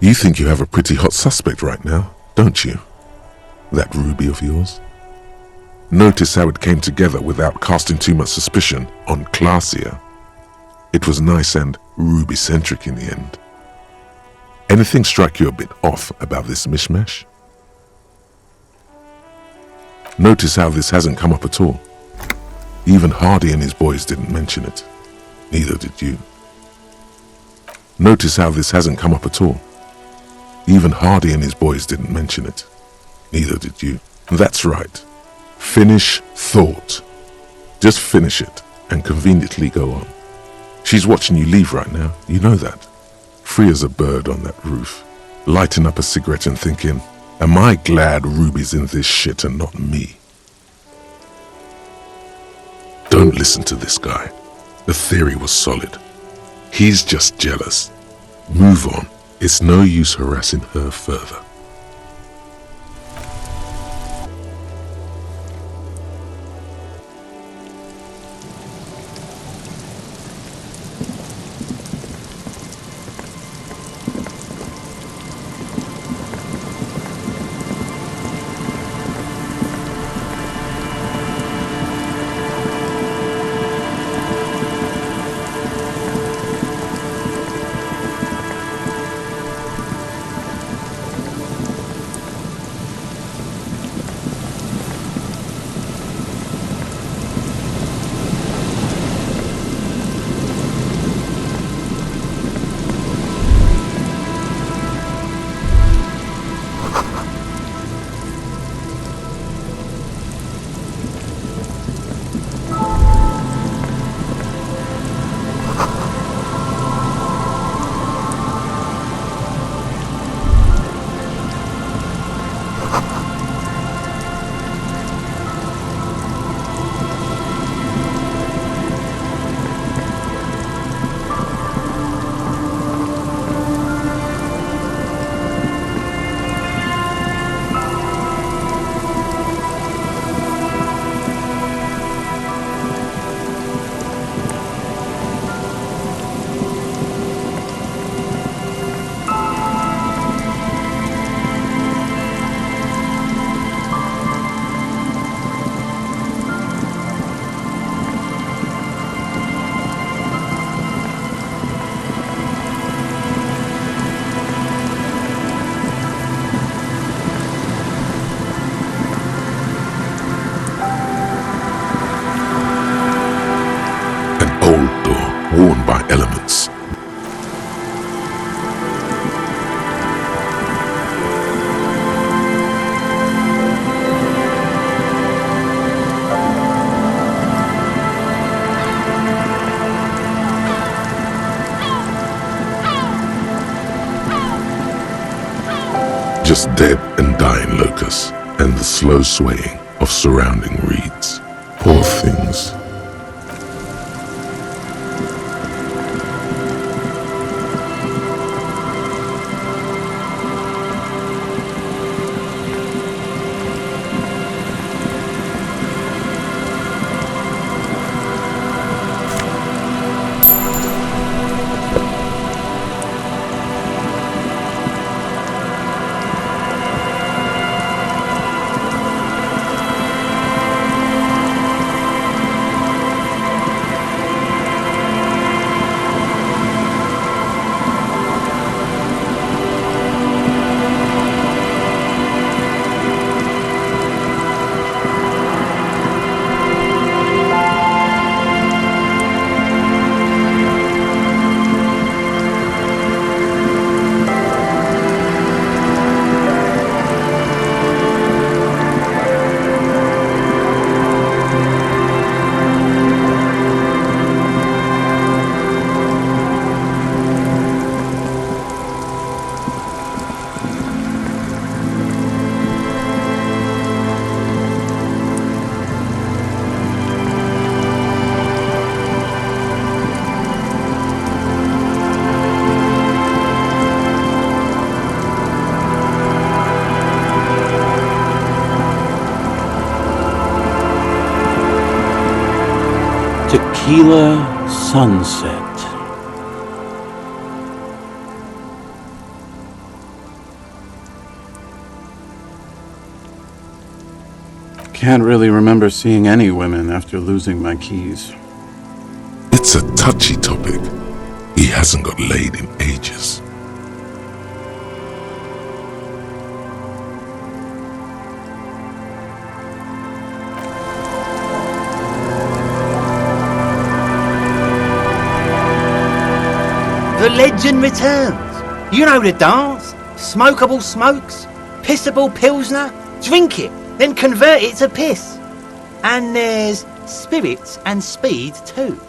You think you have a pretty hot suspect right now, don't you? That ruby of yours? Notice how it came together without casting too much suspicion on Clasia. It was nice and ruby-centric in the end. Anything strike you a bit off about this mishmash? Notice how this hasn't come up at all. Even Hardy and his boys didn't mention it. Neither did you. Notice how this hasn't come up at all. Even Hardy and his boys didn't mention it. Neither did you. That's right. Finish thought. Just finish it and conveniently go on. She's watching you leave right now, you know that. Free as a bird on that roof, lighting up a cigarette and thinking, am I glad Ruby's in this shit and not me? Don't listen to this guy. The theory was solid. He's just jealous. Move on. It's no use harassing her further. Worn by elements. Just dead and dying locusts and the slow swaying of surrounding reeds. Poor things. Tequila Sunset. can't really remember seeing any women after losing my keys. It's a touchy topic. He hasn't got laid in ages. The legend returns. You know the dance. Smokable smokes, pissable pilsner. Drink it, then convert it to piss. And there's spirits and speed too.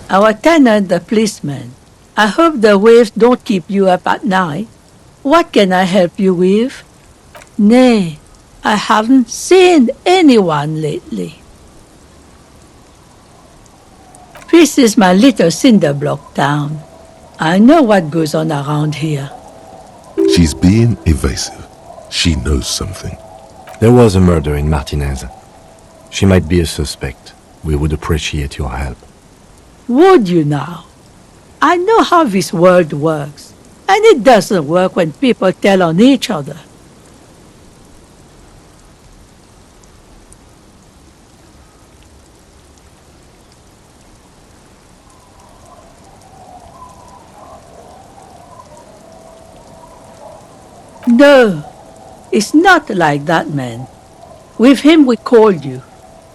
Our tenant, the policeman. I hope the waves don't keep you up at night. What can I help you with? Nay, I haven't seen anyone lately. This is my little cinder block town. I know what goes on around here. She's being evasive. She knows something. There was a murder in Martinez. She might be a suspect. We would appreciate your help. Would you now? I know how this world works, and it doesn't work when people tell on each other. No, it's not like that, man. With him we called you.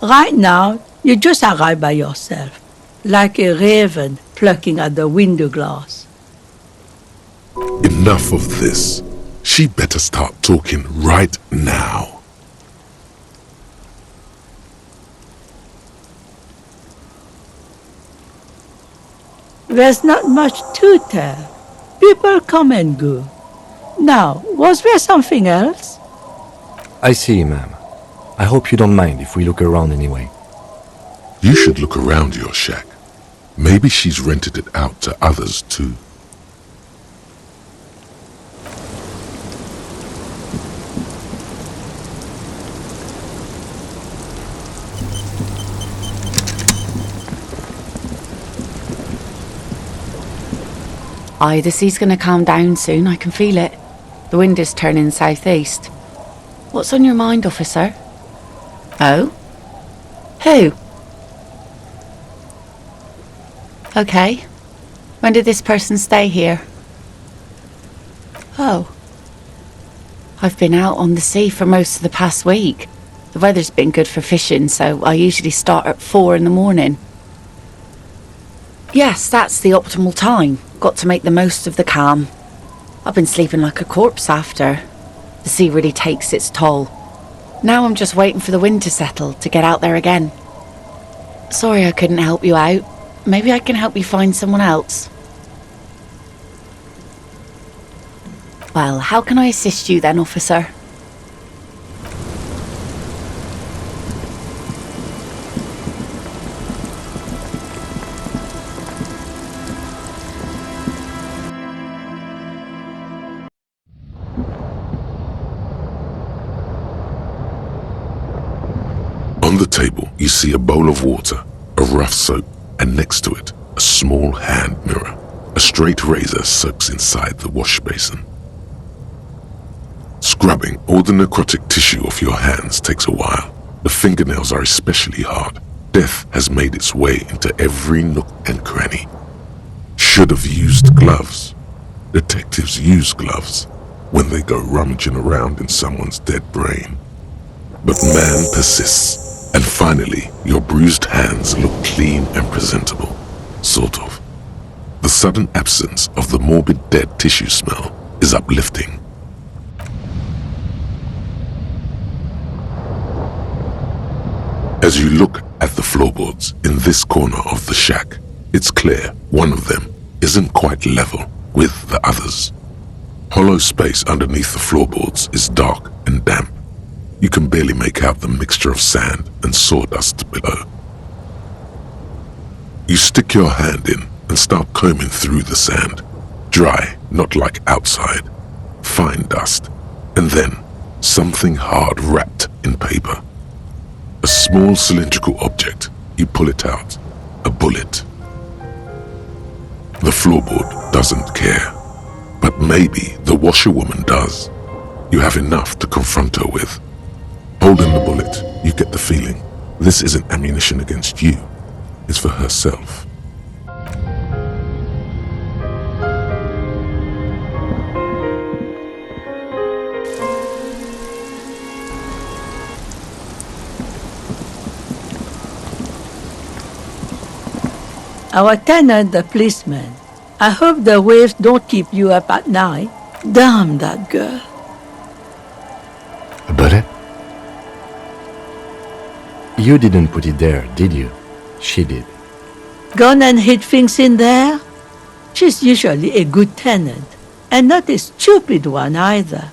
Right now, you just arrived by yourself. Like a raven plucking at the window glass. Enough of this. She better start talking right now. There's not much to tell. People come and go. Now, was there something else? I see, ma'am. I hope you don't mind if we look around anyway. You should look around your shack. Maybe she's rented it out to others too. Aye, the sea's gonna calm down soon, I can feel it. The wind is turning southeast. What's on your mind, officer? Oh? Who? Okay. When did this person stay here? Oh. I've been out on the sea for most of the past week. The weather's been good for fishing, so I usually start at 4 in the morning. Yes, that's the optimal time. Got to make the most of the calm. I've been sleeping like a corpse after. The sea really takes its toll. Now I'm just waiting for the wind to settle to get out there again. Sorry I couldn't help you out. Maybe I can help you find someone else. Well, how can I assist you then, officer? On the table, you see a bowl of water, a rough soap, and next to it, a small hand mirror. A straight razor soaks inside the wash basin. Scrubbing all the necrotic tissue off your hands takes a while. The fingernails are especially hard. Death has made its way into every nook and cranny. Should have used gloves. Detectives use gloves when they go rummaging around in someone's dead brain. But man persists. And finally, your bruised hands look clean and presentable. Sort of. The sudden absence of the morbid dead tissue smell is uplifting. As you look at the floorboards in this corner of the shack, it's clear one of them isn't quite level with the others. Hollow space underneath the floorboards is dark and damp. You can barely make out the mixture of sand and sawdust below. You stick your hand in and start combing through the sand. Dry, not like outside. Fine dust. And then something hard wrapped in paper. A small cylindrical object. You pull it out. A bullet. The floorboard doesn't care. But maybe the washerwoman does. You have enough to confront her with. Holding the bullet, you get the feeling this isn't ammunition against you. It's for herself. Our tenant, the policeman. I hope the waves don't keep you up at night. Damn that girl. A bullet? You didn't put it there, did you? She did. Gone and hid things in there? She's usually a good tenant, and not a stupid one either.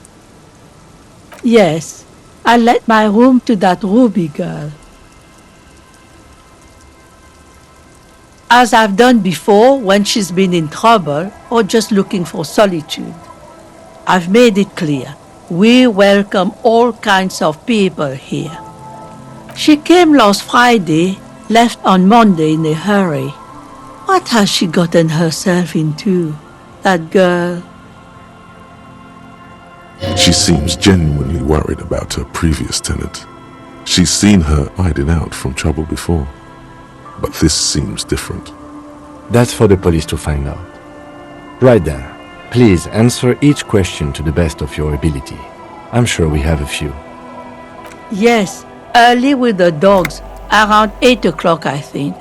Yes, I let my room to that Ruby girl. As I've done before when she's been in trouble or just looking for solitude. I've made it clear, we welcome all kinds of people here. She came last Friday, left on Monday in a hurry. What has she gotten herself into, that girl? She seems genuinely worried about her previous tenant. She's seen her hiding out from trouble before. But this seems different. That's for the police to find out. Right then, please answer each question to the best of your ability. I'm sure we have a few. Yes, early with the dogs, around 8 o'clock, I think.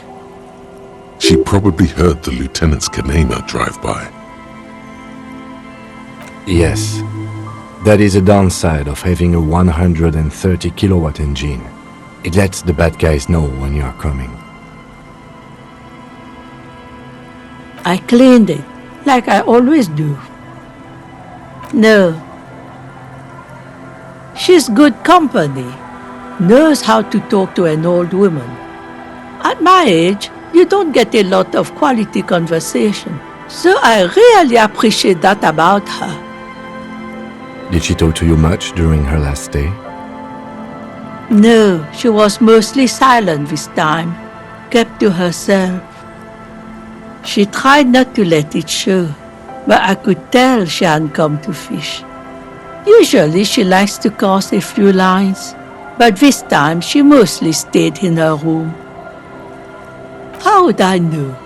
She probably heard the lieutenant's Kanema drive by. Yes, that is a downside of having a 130 kilowatt engine. It lets the bad guys know when you are coming. I cleaned it, like I always do. No. She's good company. Knows how to talk to an old woman. At my age, you don't get a lot of quality conversation. So I really appreciate that about her. Did she talk to you much during her last stay? No, she was mostly silent this time. Kept to herself. She tried not to let it show, but I could tell she hadn't come to fish. Usually she likes to cast a few lines, but this time she mostly stayed in her room. How would I know?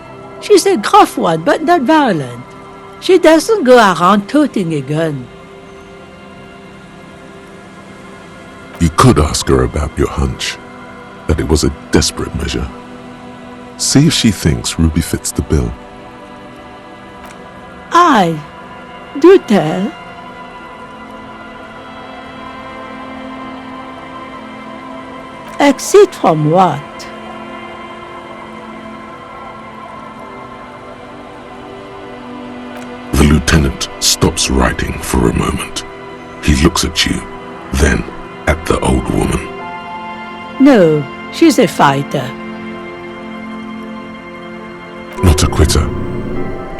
She's a gruff one, but not violent. She doesn't go around toting a gun. You could ask her about your hunch, that it was a desperate measure. See if she thinks Ruby fits the bill. Do tell. Exit from what? The lieutenant stops writing for a moment. He looks at you, then at the old woman. No, she's a fighter. Not a quitter,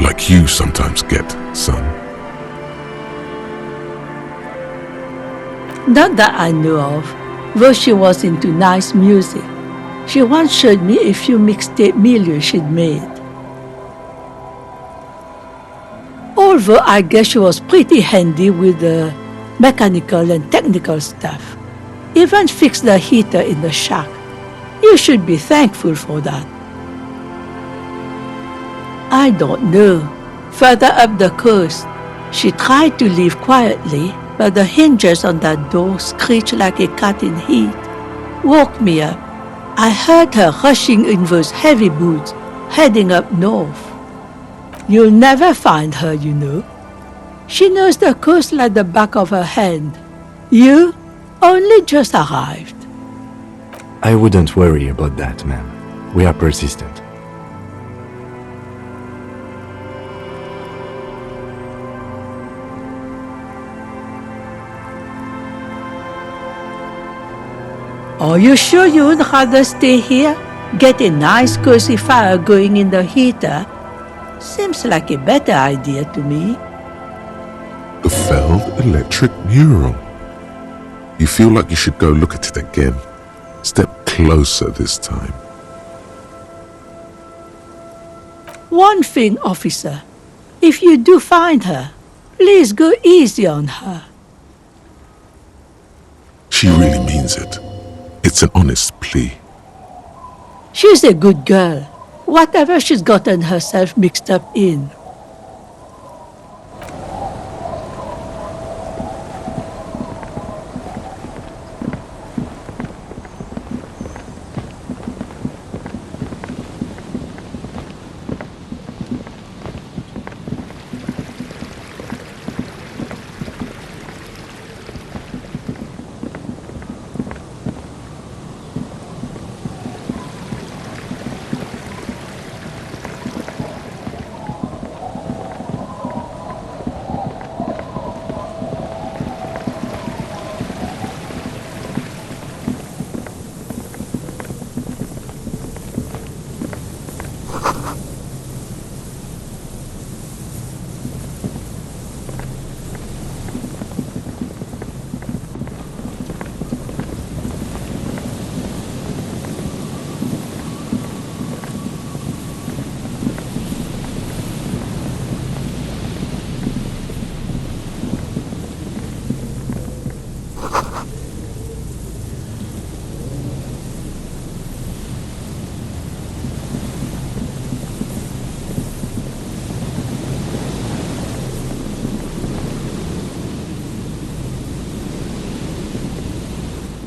like you sometimes get, son. Not that I know of, though she was into nice music. She once showed me a few mixtape milieux she'd made. Although I guess she was pretty handy with the mechanical and technical stuff. Even fixed the heater in the shack. You should be thankful for that. I don't know. Further up the coast, she tried to leave quietly, but the hinges on that door screeched like a cat in heat. Woke me up. I heard her rushing in those heavy boots, heading up north. You'll never find her, you know. She knows the coast like the back of her hand. You only just arrived. I wouldn't worry about that, ma'am. We are persistent. Are you sure you would rather stay here? Get a nice cozy fire going in the heater. Seems like a better idea to me. The failed electric mural. You feel like you should go look at it again. Step closer this time. One thing, officer. If you do find her, please go easy on her. She really means it. It's an honest plea. She's a good girl. Whatever she's gotten herself mixed up in.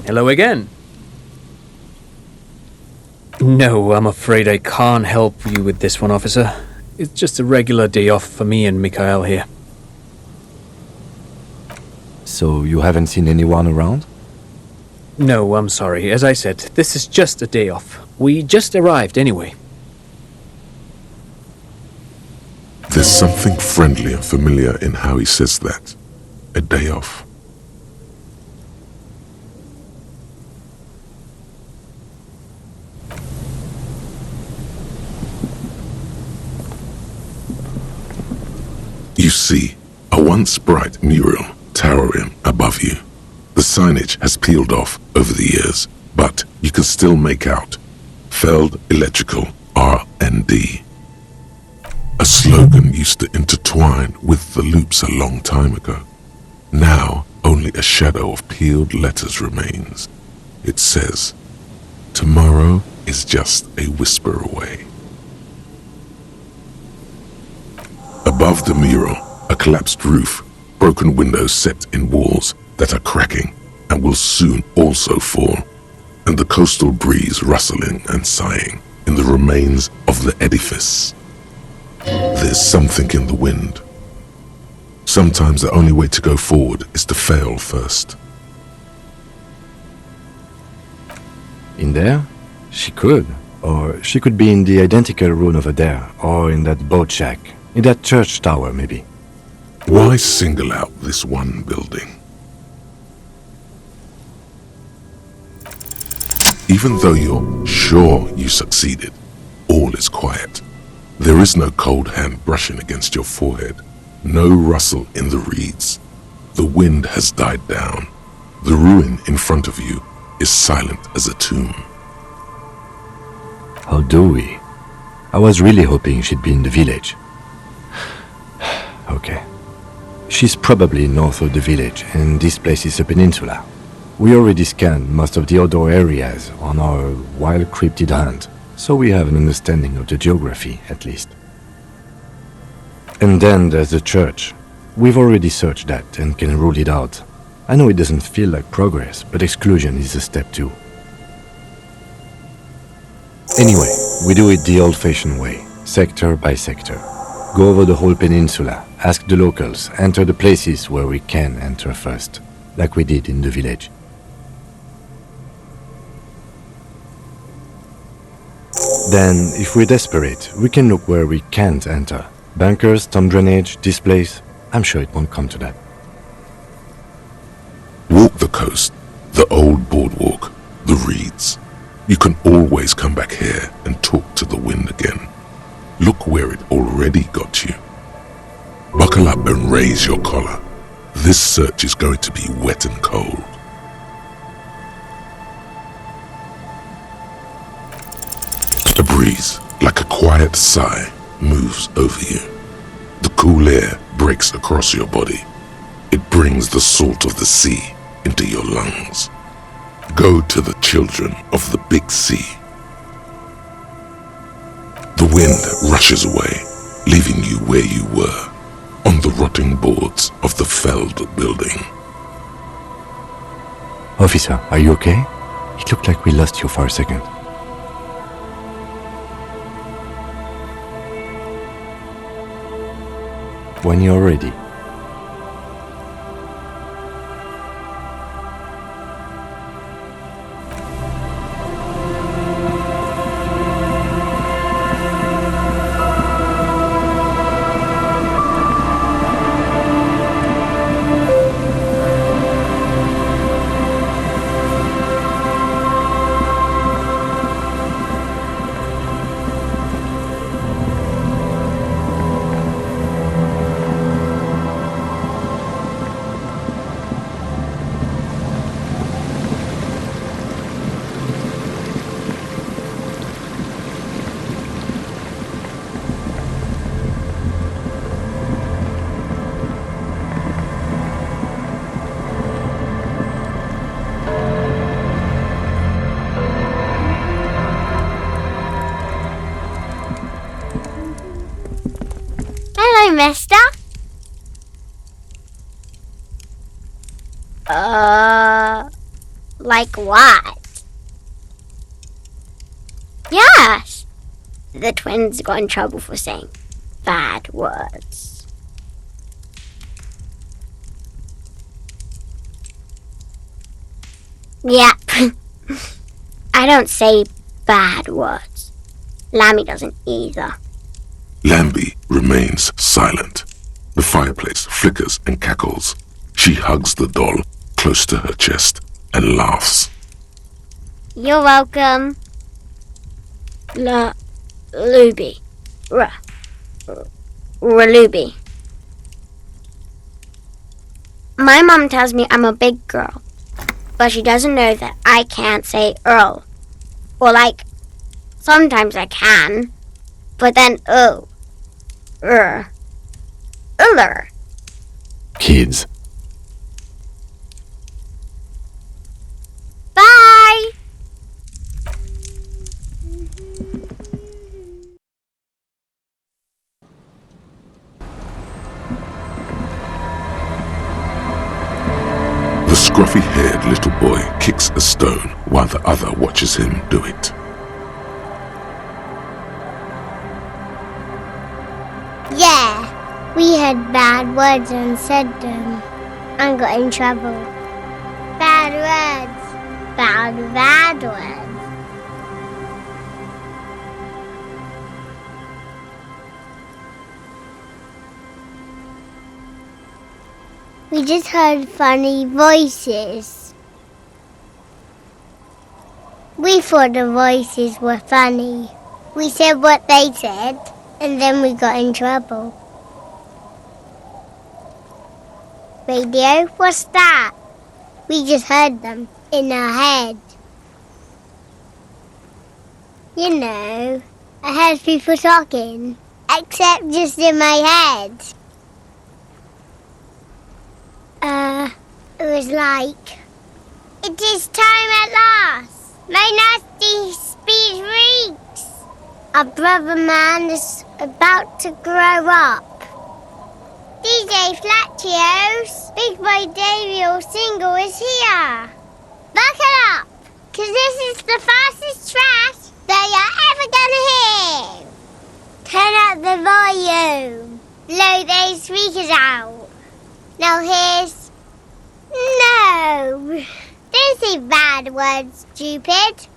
Hello again. No, I'm afraid I can't help you with this one, officer. It's just a regular day off for me and Mikhail here. So you haven't seen anyone around? No, I'm sorry. As I said, this is just a day off. We just arrived anyway. There's something friendly and familiar in how he says that. A day off. You see a once bright mural towering above you. The signage has peeled off over the years, but you can still make out Feld Electrical R&D. A slogan used to intertwine with the loops a long time ago. Now only a shadow of peeled letters remains. It says, "Tomorrow is just a whisper away." Above the mural, a collapsed roof, broken windows set in walls that are cracking and will soon also fall, and the coastal breeze rustling and sighing in the remains of the edifice. There's something in the wind. Sometimes the only way to go forward is to fail first. In there? She could. Or she could be in the identical room over there, or in that boat shack. In that church tower, maybe. Why single out this one building? Even though you're sure you succeeded, all is quiet. There is no cold hand brushing against your forehead, no rustle in the reeds. The wind has died down. The ruin in front of you is silent as a tomb. How do we? I was really hoping she'd be in the village. Okay. She's probably north of the village, and this place is a peninsula. We already scanned most of the outdoor areas on our wild cryptid hunt, so we have an understanding of the geography, at least. And then there's the church. We've already searched that and can rule it out. I know it doesn't feel like progress, but exclusion is a step too. Anyway, we do it the old-fashioned way, sector by sector. Go over the whole peninsula, ask the locals, enter the places where we can enter first, like we did in the village. Then, if we're desperate, we can look where we can't enter. Bunkers, storm drainage, displays. I'm sure it won't come to that. Walk the coast, the old boardwalk, the reeds. You can always come back here and talk to the wind again. Look where it already got you. Buckle up and raise your collar. This search is going to be wet and cold. A breeze, like a quiet sigh, moves over you. The cool air breaks across your body. It brings the salt of the sea into your lungs. Go to the children of the big sea. The wind rushes away, leaving you where you were, on the rotting boards of the felled building. Officer, are you okay? It looked like we lost you for a second. When you're ready. Hello, mister. Like what? Yes. The twins got in trouble for saying bad words. Yep. I don't say bad words. Lammy doesn't either. Lambie remains silent. The fireplace flickers and cackles. She hugs the doll close to her chest and laughs. You're welcome. Luby. Raluby. My mom tells me I'm a big girl, but she doesn't know that I can't say Earl. Or sometimes I can, but then Uller. Kids. Bye! The scruffy-haired little boy kicks a stone while the other watches him do it. Yeah, we had bad words and said them and got in trouble. Bad words. Bad words. We just heard funny voices. We thought the voices were funny. We said what they said, and then we got in trouble. Radio? What's that? We just heard them in our head. You know, I heard people talking, except just in my head. It was like, it is time at last. My nasty speed reeks. Our brother man is about to grow up. DJ Flatchios, Big Boy Davey Single is here. Buckle up, cause this is the fastest track that you're ever gonna hear. Turn up the volume. Blow those speakers out. Now here's... No! Don't say bad words, stupid.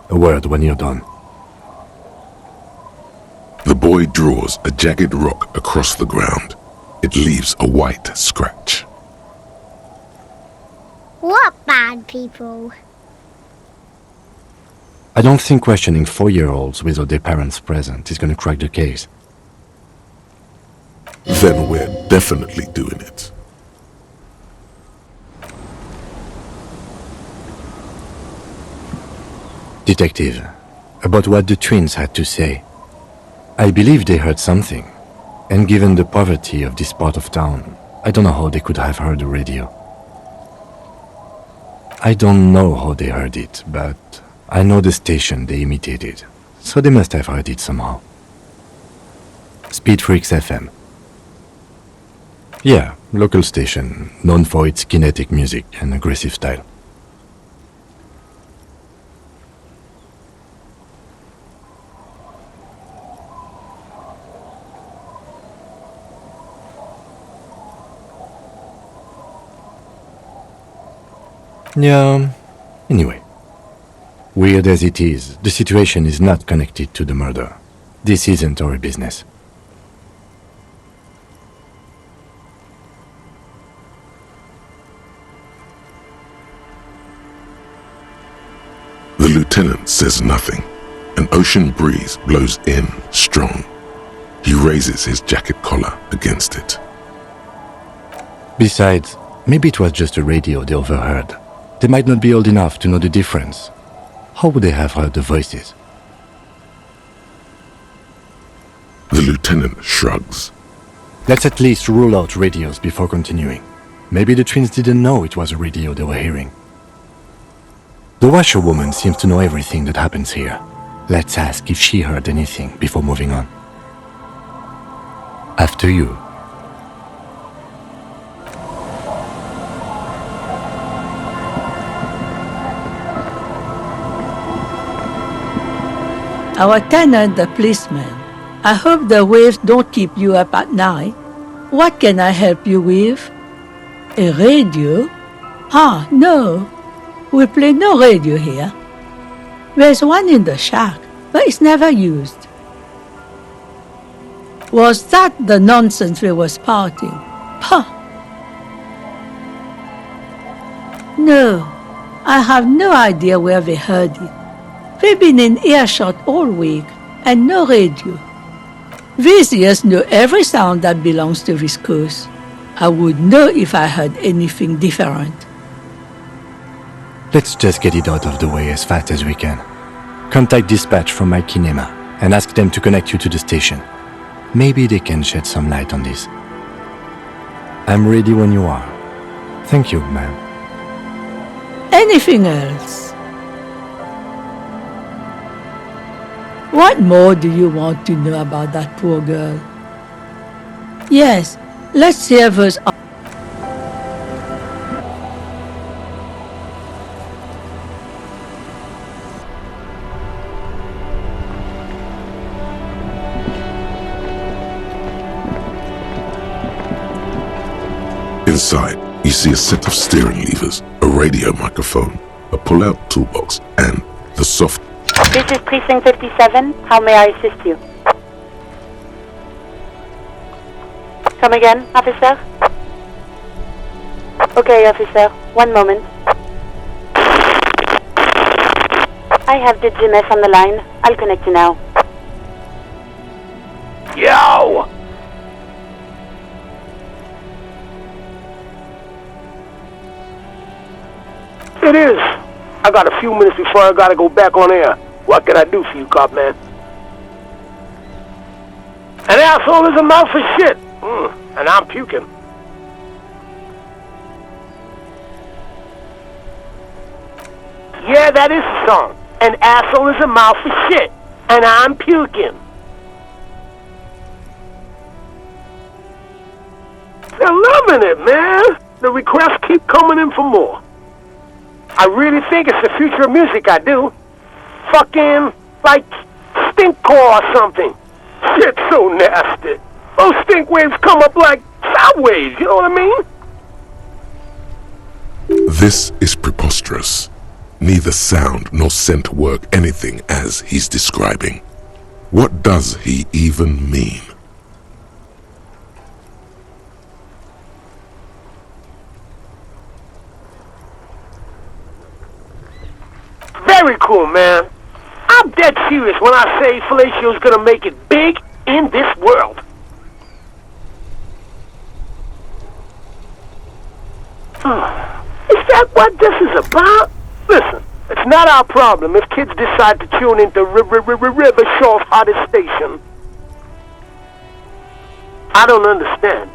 A word when you're done. The boy draws a jagged rock across the ground. It leaves a white scratch. What bad people? I don't think questioning 4-year-olds without their parents present is going to crack the case. Then we're definitely doing it. Detective, about what the twins had to say. I believe they heard something, and given the poverty of this part of town, I don't know how they could have heard the radio. I don't know how they heard it, but I know the station they imitated, so they must have heard it somehow. Speed Freaks FM. Yeah, local station, known for its kinetic music and aggressive style. Yeah, anyway. Weird as it is, the situation is not connected to the murder. This isn't our business. The lieutenant says nothing. An ocean breeze blows in strong. He raises his jacket collar against it. Besides, maybe it was just a radio they overheard. They might not be old enough to know the difference. How would they have heard the voices? The lieutenant shrugs. Let's at least rule out radios before continuing. Maybe the twins didn't know it was a radio they were hearing. The washerwoman seems to know everything that happens here. Let's ask if she heard anything before moving on. After you. Our tenant, the policeman. I hope the waves don't keep you up at night. What can I help you with? A radio? Ah, no. We play no radio here. There's one in the shack, but it's never used. Was that the nonsense we were spouting? Pah! No, I have no idea where they heard it. We've been in earshot all week, and no radio. These ears know every sound that belongs to this coast. I would know if I heard anything different. Let's just get it out of the way as fast as we can. Contact dispatch from my kinema and ask them to connect you to the station. Maybe they can shed some light on this. I'm ready when you are. Thank you, ma'am. Anything else? What more do you want to know about that poor girl? Yes, let's hear those. Inside, you see a set of steering levers, a radio microphone, a pull-out toolbox, and the soft. This is Precinct 57. How may I assist you? Come again, officer? Okay, officer. One moment. I have the GMS on the line. I'll connect you now. Yo! It is. I got a few minutes before I gotta go back on air. What can I do for you, cop man? An asshole is a mouth for shit. And I'm puking. Yeah, that is the song. An asshole is a mouth for shit. And I'm puking. They're loving it, man. The requests keep coming in for more. I really think it's the future of music, I do. Fucking, like, stinkcore or something. Shit's so nasty. Those stink waves come up like sound waves, you know what I mean? This is preposterous. Neither sound nor scent work anything as he's describing. What does he even mean? Very cool, man. I'm dead serious when I say Fellatio's gonna make it big in this world. Is that what this is about? Listen, it's not our problem if kids decide to tune into River Shaw's hottest station. I don't understand.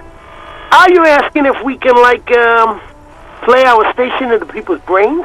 Are you asking if we can, like, play our station into people's brains?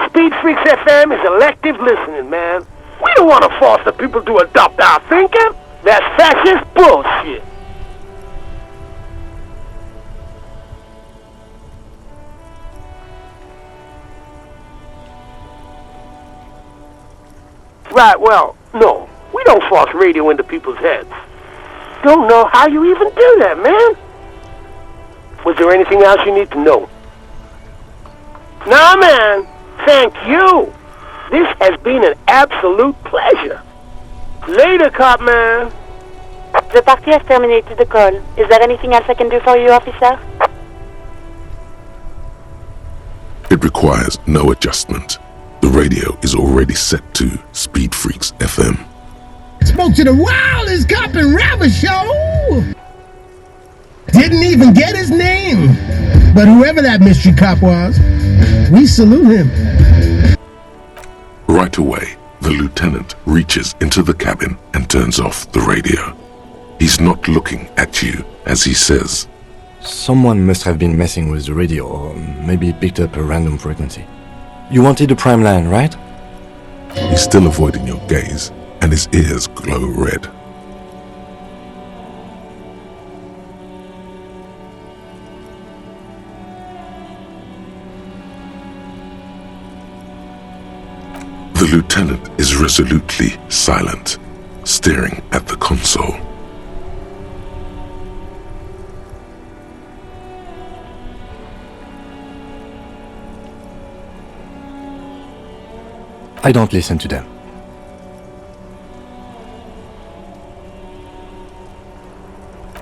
Speed Freaks FM is elective listening, man. We don't want to force the people to adopt our thinking. That's fascist bullshit. Right, well, no. We don't force radio into people's heads. Don't know how you even do that, man. Was there anything else you need to know? Nah, man. Thank you. This has been an absolute pleasure. Later, cop man. The party has terminated the call. Is there anything else I can do for you, officer? It requires no adjustment. The radio is already set to Speed Freaks FM. Spoke to the wildest cop and rapper show. Didn't even get his name. But whoever that mystery cop was, we salute him. Right away, the lieutenant reaches into the cabin and turns off the radio. He's not looking at you as he says, Someone must have been messing with the radio, or maybe picked up a random frequency. You wanted a prime line, right? He's still avoiding your gaze, and his ears glow red. The lieutenant is resolutely silent, staring at the console. I don't listen to them.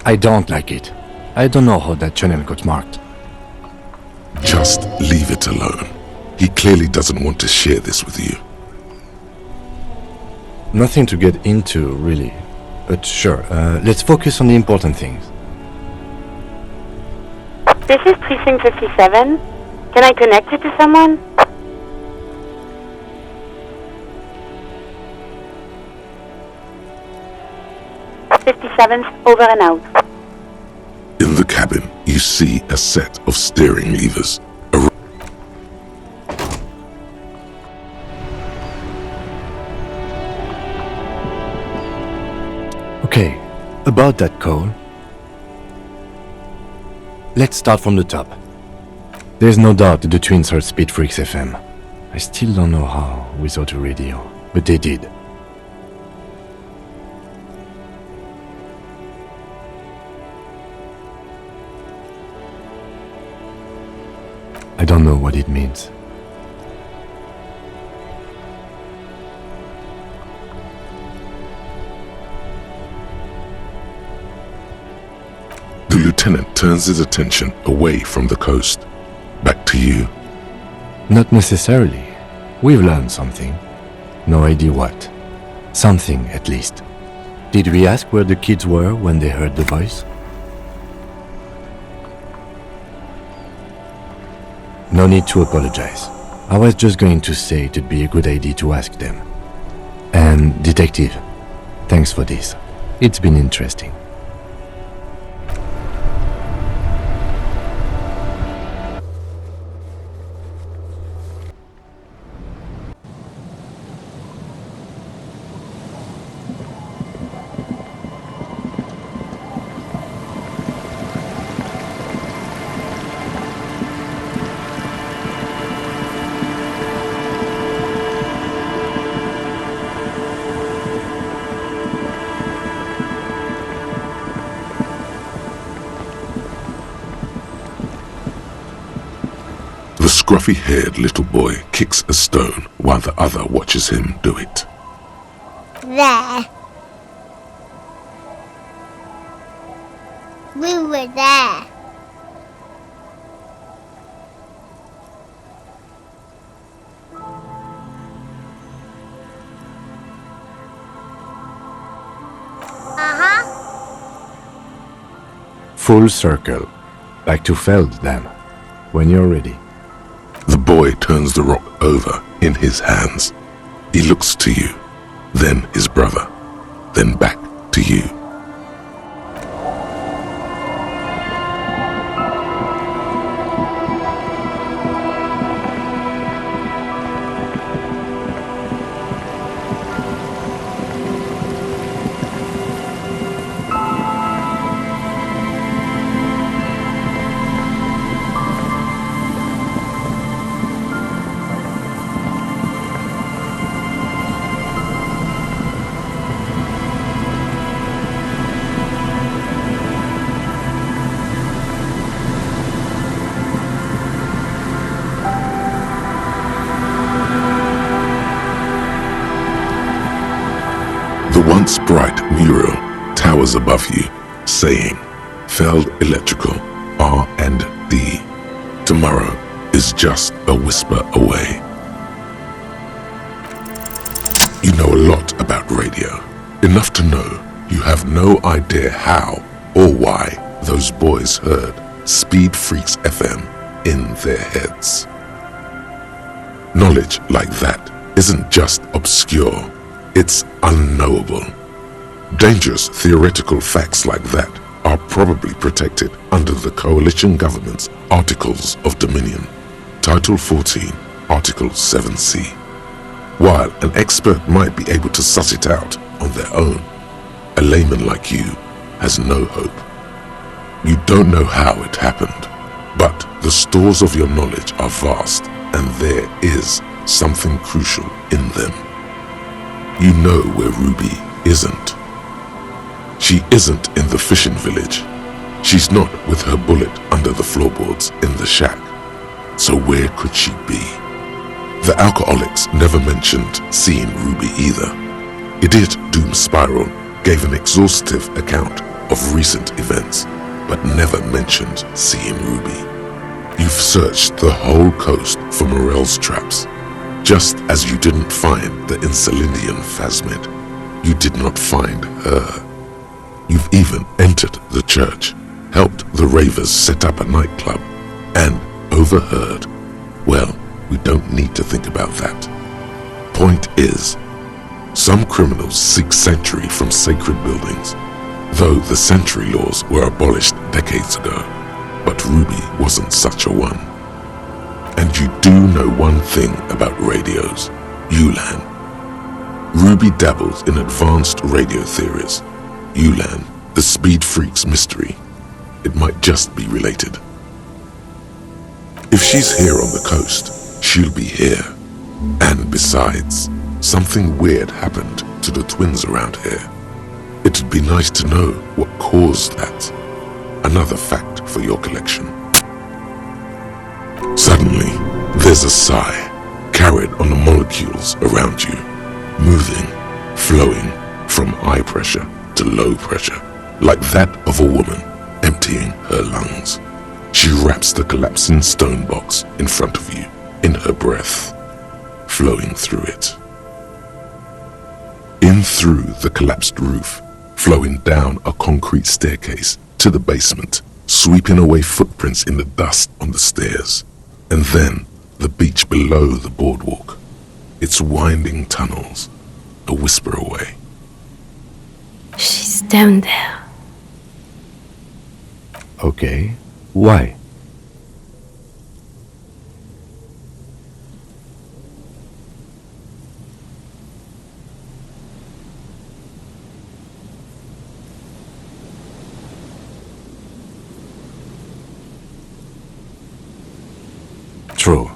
I don't like it. I don't know how that channel got marked. Just leave it alone. He clearly doesn't want to share this with you. Nothing to get into, really. But sure, let's focus on the important things. This is Precinct 57. Can I connect you to someone? 57th, over and out. In the cabin, you see a set of steering levers. Okay, about that call. Let's start from the top. There's no doubt that the twins heard Speed Freaks FM. I still don't know how without a radio, but they did. I don't know what it means. The lieutenant turns his attention away from the coast, back to you. Not necessarily. We've learned something. No idea what. Something, at least. Did we ask where the kids were when they heard the voice? No need to apologize. I was just going to say it'd be a good idea to ask them. And, Detective, thanks for this. It's been interesting. The scruffy-haired little boy kicks a stone while the other watches him do it. There. We were there. Full circle. Back to Feld, then. When you're ready. The boy turns the rock over in his hands. He looks to you, then his brother, then back to you. The once bright mural towers above you, saying, Feld Electrical, R&D. Tomorrow is just a whisper away. You know a lot about radio, enough to know you have no idea how or why those boys heard Speed Freaks FM in their heads. Knowledge like that isn't just obscure, it's unknowable. Dangerous theoretical facts like that are probably protected under the coalition government's Articles of Dominion, Title 14, Article 7C. While an expert might be able to suss it out on their own, a layman like you has no hope. You don't know how it happened, but the stores of your knowledge are vast and there is something crucial in them. You know where Ruby isn't. She isn't in the fishing village. She's not with her bullet under the floorboards in the shack. So where could she be? The alcoholics never mentioned seeing Ruby either. Idiot Doom Spiral gave an exhaustive account of recent events, but never mentioned seeing Ruby. You've searched the whole coast for Morel's traps. Just as you didn't find the Insulindian Phasmid, you did not find her. You've even entered the church, helped the ravers set up a nightclub, and overheard. Well, we don't need to think about that. Point is, some criminals seek sanctuary from sacred buildings, though the sanctuary laws were abolished decades ago. But Ruby wasn't such a one. And you do know one thing about radios, ULAN. Ruby dabbles in advanced radio theories. ULAN, the Speed Freaks mystery. It might just be related. If she's here on the coast, she'll be here. And besides, something weird happened to the twins around here. It'd be nice to know what caused that. Another fact for your collection. Suddenly, there's a sigh, carried on the molecules around you, moving, flowing from high pressure to low pressure, like that of a woman emptying her lungs. She wraps the collapsing stone box in front of you in her breath, flowing through it. In through the collapsed roof, flowing down a concrete staircase to the basement, sweeping away footprints in the dust on the stairs, and then the beach below the boardwalk, its winding tunnels, a whisper away. She's down there. Okay, why? True,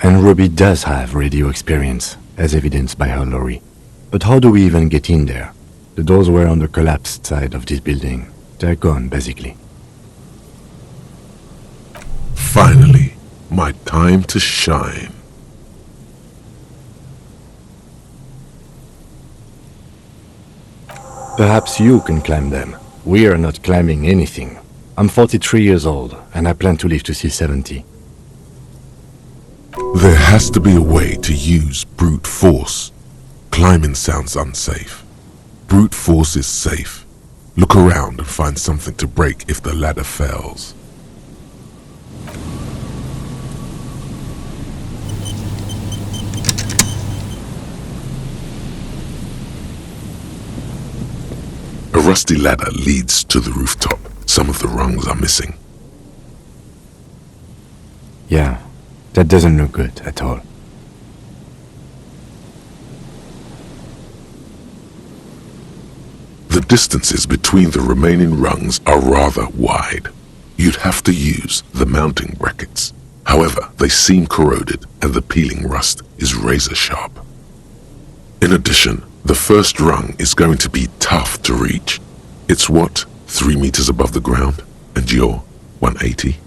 and Ruby does have radio experience, as evidenced by her lorry. But how do we even get in there? The doors were on the collapsed side of this building. They're gone, basically. Finally, My time to shine. Perhaps you can climb them. We are not climbing anything. I'm 43 years old, and I plan to live to see 70. There has to be a way to use brute force. Climbing sounds unsafe. Brute force is safe. Look around and find something to break if the ladder fails. A rusty ladder leads to the rooftop. Some of the rungs are missing. Yeah, that doesn't look good at all. The distances between the remaining rungs are rather wide. You'd have to use the mounting brackets. However, they seem corroded and the peeling rust is razor sharp. In addition, the first rung is going to be tough to reach. It's what, 3 meters above the ground, and you're 180?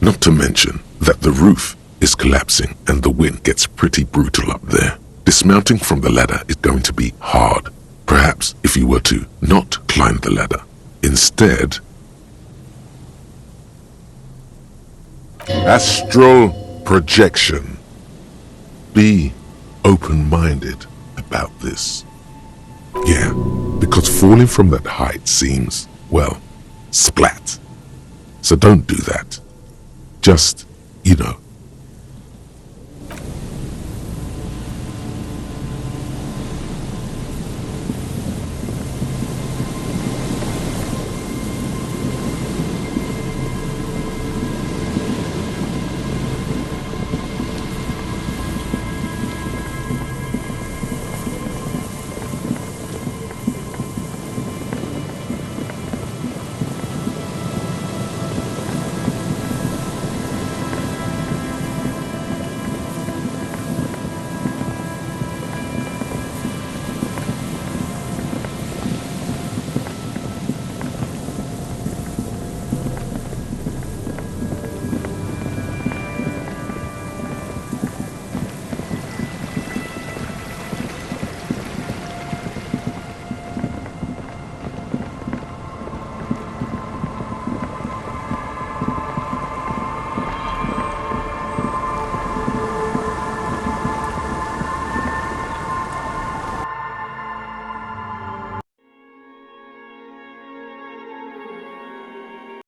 Not to mention that the roof is collapsing and the wind gets pretty brutal up there. Dismounting from the ladder is going to be hard. Perhaps if you were to not climb the ladder. Instead, astral projection. Be open-minded about this. Yeah, because falling from that height seems, well, splat. So don't do that. Just,